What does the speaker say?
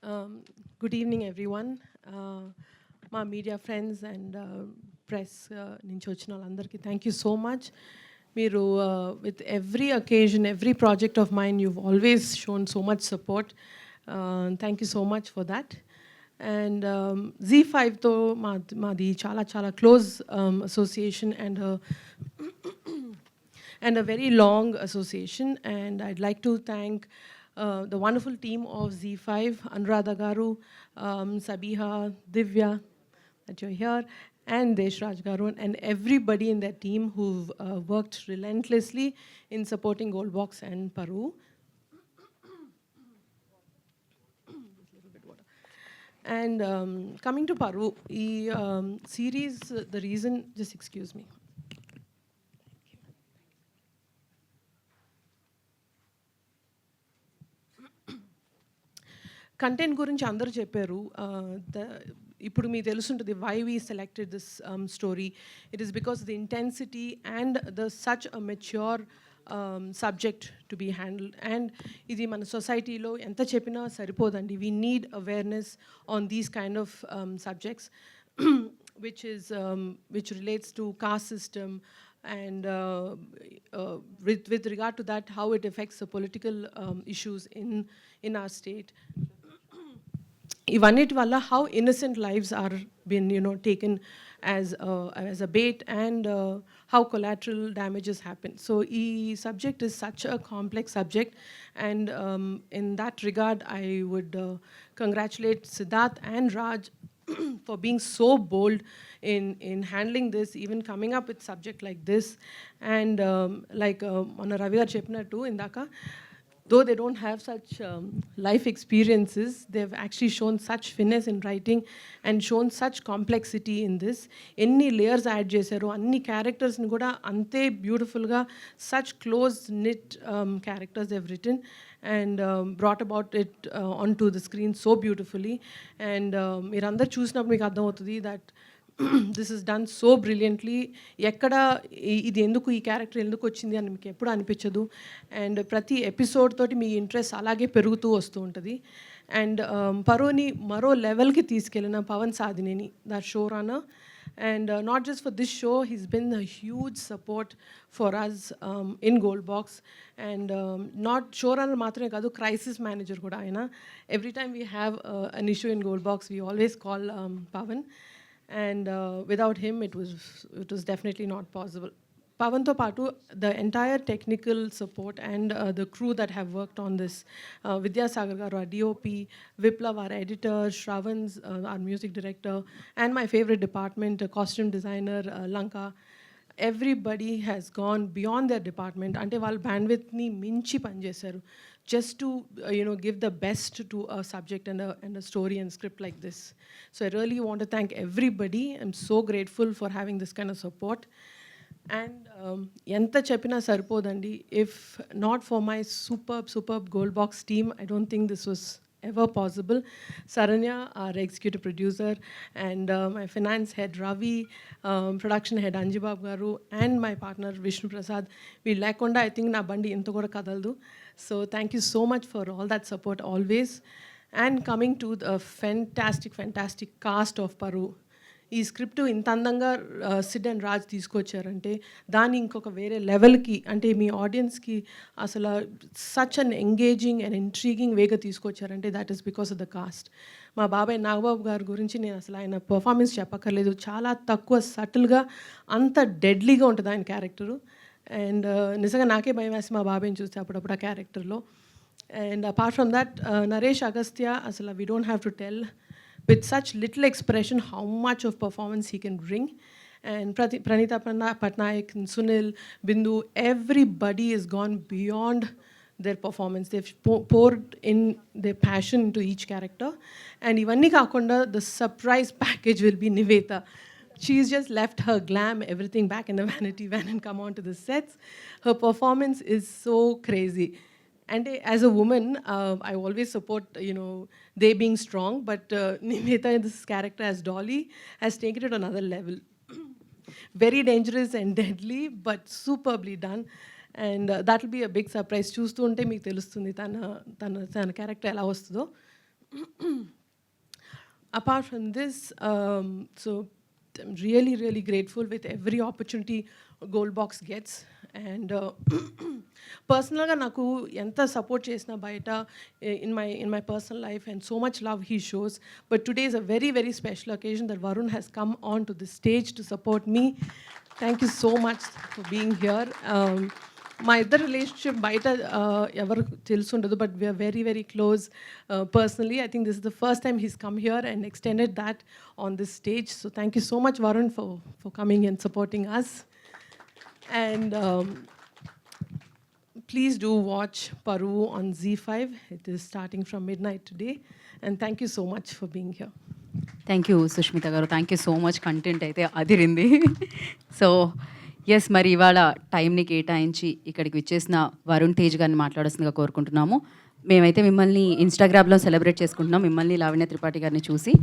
Um, Good evening, everyone. My media friends and press నుంచి వచ్చిన వాళ్ళందరికీ thank you so much. మీరు with every occasion, every project of mine, you've always shown so much support. Thank you so much for that. And Z5తో మాది చాలా చాలా close association and a very long association. And I'd like to thank the wonderful team of Z5, Anuradha Garu, Sabiha, Divya, that you're here, and Deshraj Garu, and everybody in that team who've worked relentlessly in supporting Goldbox and Paru. And coming to Paru, the series, the reason, just excuse me. Content గురించి అందరూ చెప్పారు. ఇప్పుడు మీకు తెలుసుంటుంది why we selected this story. It is because the intensity and the such a mature subject to be handled. And ఇది మన సొసైటీలో ఎంత చెప్పినా సరిపోదండి. We need awareness on these kind of subjects which relates to caste system and with regard to that, how it affects the political issues in our state. Ivanit valla how innocent lives are been taken as a bait, and how collateral damages happen. So e subject is such a complex subject, and in that regard I would congratulate Siddharth and Raj for being so bold in handling this, even coming up with subject like this. And like Mana Ravi garu cheppinattu indaka, though they don't have such life experiences, they've actually shown such finesse in writing and shown such complexity in this. Any layers add chesaru, anni characters ni kuda ante beautiful ga, such close knit characters they've written and brought about it onto the screen so beautifully. And meerandaru chusinapudu meeku ardham avutadi that this is done so brilliantly. ఎక్కడ ఇది ఎందుకు, ఈ character ఎందుకు వచ్చింది అని మీకు ఎప్పుడు అనిపించదు. అండ్ ప్రతి ఎపిసోడ్ తోటి మీ ఇంట్రెస్ట్ అలాగే పెరుగుతూ వస్తూ ఉంటుంది. అండ్ పరోని మరో లెవెల్కి తీసుకెళ్ళిన Pawan Sadineni, the show runner. And not just for this show, he's been a huge support for us in Goldbox. And not showrunner matrame kadu, crisis manager kuda aina. Every time we have an issue in Goldbox, we always call Pavan. And without him it was definitely not possible. Pavan to patu, the entire technical support and the crew that have worked on this, Vidya Sagar garu, our DOP, Viplav, our editor, Shravans, our music director, and my favorite department, costume designer, Lanka. Everybody has gone beyond their department. Ante వాళ్ళ bandwidth ni minchi panchesaru just to give the best to a subject and a story and script like this. So I really want to thank everybody. I'm so grateful for having this kind of support. And ఎంత చెప్పినా సరిపోదండి. If not for my superb Goldbox team, I don't think this was ever possible. Saranya, our executive producer, and my finance head Ravi, production head Anjibab garu, and my partner Vishnu Prasad. We lekunda I think na bandi ento kuda kadaldu. So thank you so much for all that support always. And coming to the fantastic cast of Paru. ఈ script ఇంత అందంగా Sid and Raj తీసుకొచ్చారంటే దాన్ని ఇంకొక వేరే లెవెల్కి, అంటే మీ ఆడియన్స్కి అసలు such an engaging and intriguing వేగా తీసుకొచ్చారంటే that is because of the cast. మా బాబాయ్ నాగబాబు గారి గురించి నేను అసలు ఆయన పర్ఫార్మెన్స్ చెప్పక్కర్లేదు. చాలా తక్కువ సటిల్గా అంత డెడ్లీగా ఉంటుంది ఆయన క్యారెక్టరు. అండ్ నిజంగా నాకే భయం వేసి మా బాబాయ్ని చూస్తే అప్పుడప్పుడు ఆ క్యారెక్టర్లో. And apart from that Naresh Agastya, అసలు we don't have to tell, with such little expression how much of performance he can bring. And Pranita Patnaik and Sunil, Bindu, everybody has gone beyond their performance. They've poured in their passion into each character. And ivanni kaakunda, the surprise package will be Nivetha. She's just left her glam, everything back in the vanity van and come on to the sets. Her performance is so crazy. And as a woman, I always support, they being strong, but Nivetha in this character as Dolly has taken it to another level. Very dangerous and deadly, but superbly done. And that will be a big surprise. చూస్తూ ఉంటే మీకు తెలుస్తుంది తన character ఎలా వస్తుందో. Apart from this, so I'm really, really grateful with every opportunity Gold Box gets. And personally, నాకు ఎంత support చేసినా బయట in my personal life, and so much love he shows. But today is a very, very special occasion that Varun has come on to the stage to support me. Thank you so much for being here. మా ఇద్దరు relationship బయట ఎవరు తెలుసుండదు, but we're very very close personally. I think this is the first time he's come here and extended that on this stage. So thank you so much Varun for coming and supporting us. And please do watch Paru on Z5. It is starting from midnight today. And thank you so much for being here. Thank you Sushmita garu, thank you so much. Content అయితే అదిరింది. So yes, మరి ఇవాళ టైంని కేటాయించి ఇక్కడికి విచ్చేసిన వరుణ్ తేజ్ గారిని మాట్లాడాల్సిందిగా కోరుకుంటున్నాము. మేమైతే మిమ్మల్ని ఇన్స్టాగ్రామ్లో సెలబ్రేట్ చేసుకుంటున్నాం, మిమ్మల్ని లావణ్య త్రిపాఠి గారిని చూసి.